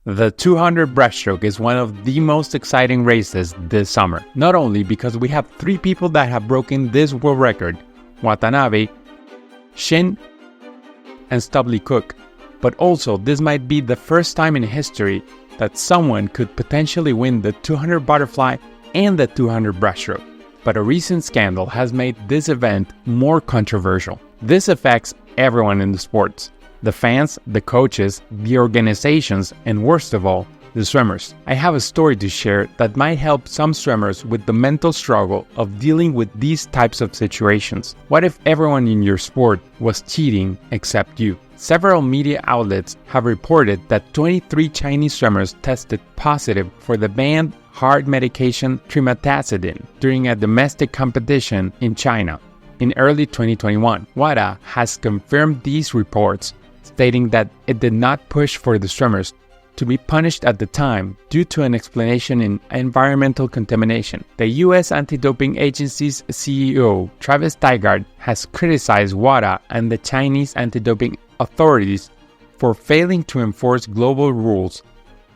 The 200 breaststroke is one of the most exciting races this summer, not only because we have 3 people that have broken this world record, Watanabe, Shin, and Stubley Cook, but also this might be the first time in history that someone could potentially win the 200 butterfly and the 200 breaststroke. But a recent scandal has made this event more controversial. This affects everyone in the sports. The fans, the coaches, the organizations, and worst of all, the swimmers. I have a story to share that might help some swimmers with the mental struggle of dealing with these types of situations. What if everyone in your sport was cheating except you? Several media outlets have reported that 23 Chinese swimmers tested positive for the banned heart medication trimetazidine during a domestic competition in China in early 2021. WADA has confirmed these reports, stating that it did not push for the swimmers to be punished at the time due to an explanation in environmental contamination. The U.S. Anti-Doping Agency's CEO, Travis Tygart, has criticized WADA and the Chinese anti-doping authorities for failing to enforce global rules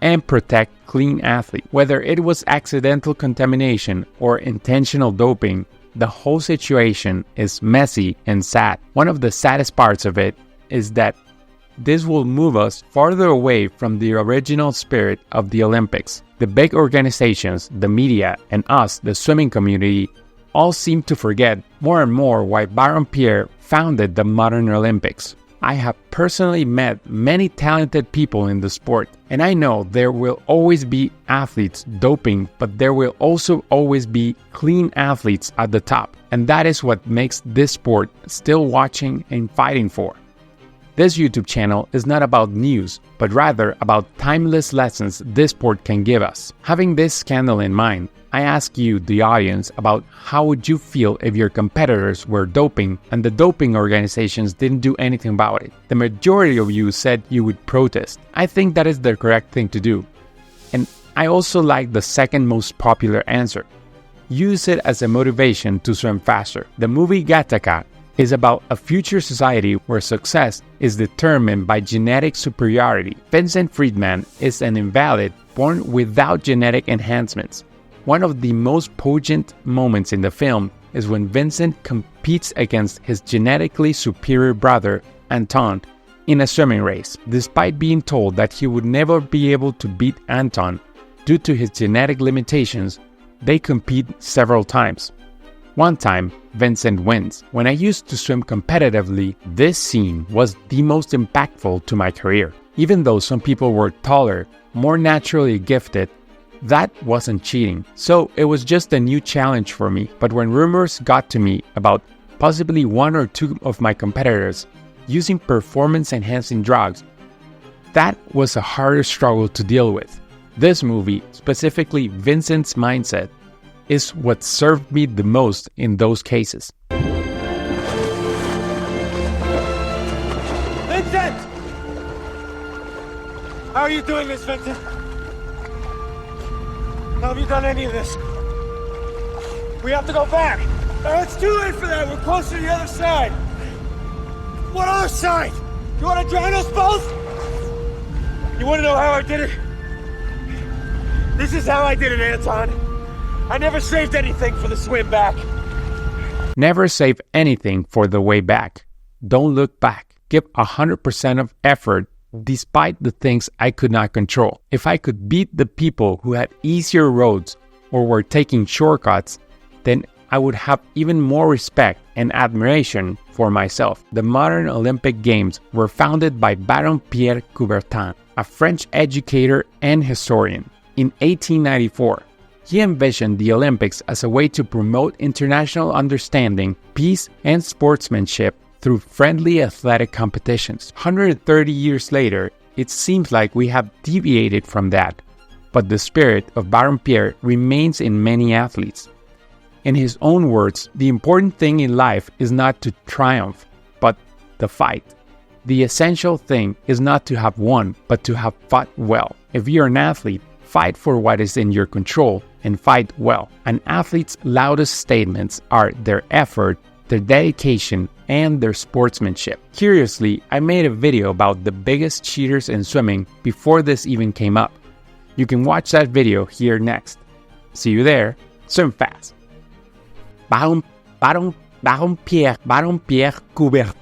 and protect clean athletes. Whether it was accidental contamination or intentional doping, the whole situation is messy and sad. One of the saddest parts of it is that this will move us farther away from the original spirit of the Olympics. The big organizations, the media, and us, the swimming community, all seem to forget more and more why Baron Pierre founded the modern Olympics. I have personally met many talented people in the sport, and I know there will always be athletes doping, but there will also always be clean athletes at the top. And that is what makes this sport still watching and fighting for. This YouTube channel is not about news, but rather about timeless lessons this sport can give us. Having this scandal in mind, I ask you, the audience, about how would you feel if your competitors were doping and the doping organizations didn't do anything about it? The majority of you said you would protest. I think that is the correct thing to do. And I also like the second most popular answer. Use it as a motivation to swim faster. The movie Gattaca is about a future society where success is determined by genetic superiority. Vincent Friedman is an invalid born without genetic enhancements. One of the most poignant moments in the film is when Vincent competes against his genetically superior brother, Anton, in a swimming race. Despite being told that he would never be able to beat Anton due to his genetic limitations, they compete several times. One time, Vincent wins. When I used to swim competitively, this scene was the most impactful to my career. Even though some people were taller, more naturally gifted, that wasn't cheating. So it was just a new challenge for me. But when rumors got to me about possibly 1 or 2 of my competitors using performance-enhancing drugs, that was a harder struggle to deal with. This movie, specifically Vincent's mindset, is what served me the most in those cases. Vincent! How are you doing this, Vincent? How have you done any of this? We have to go back. Oh, it's too late for that. We're close to the other side. What other side? You want to drown us both? You want to know how I did it? This is how I did it, Anton. I never saved anything for the swim back. Never save anything for the way back. Don't look back. Give 100% of effort despite the things I could not control. If I could beat the people who had easier roads or were taking shortcuts, then I would have even more respect and admiration for myself. The modern Olympic Games were founded by Baron Pierre de Coubertin, a French educator and historian. In 1894, he envisioned the Olympics as a way to promote international understanding, peace, and sportsmanship through friendly athletic competitions. 130 years later, it seems like we have deviated from that, but the spirit of Baron Pierre remains in many athletes. In his own words, the important thing in life is not to triumph, but the fight. The essential thing is not to have won, but to have fought well. If you're an athlete, fight for what is in your control and fight well. An athlete's loudest statements are their effort their dedication, and their sportsmanship. Curiously, I made a video about the biggest cheaters in swimming before this even came up. You can watch that video here next. See you there. Swim fast. Baron Pierre Coubertin.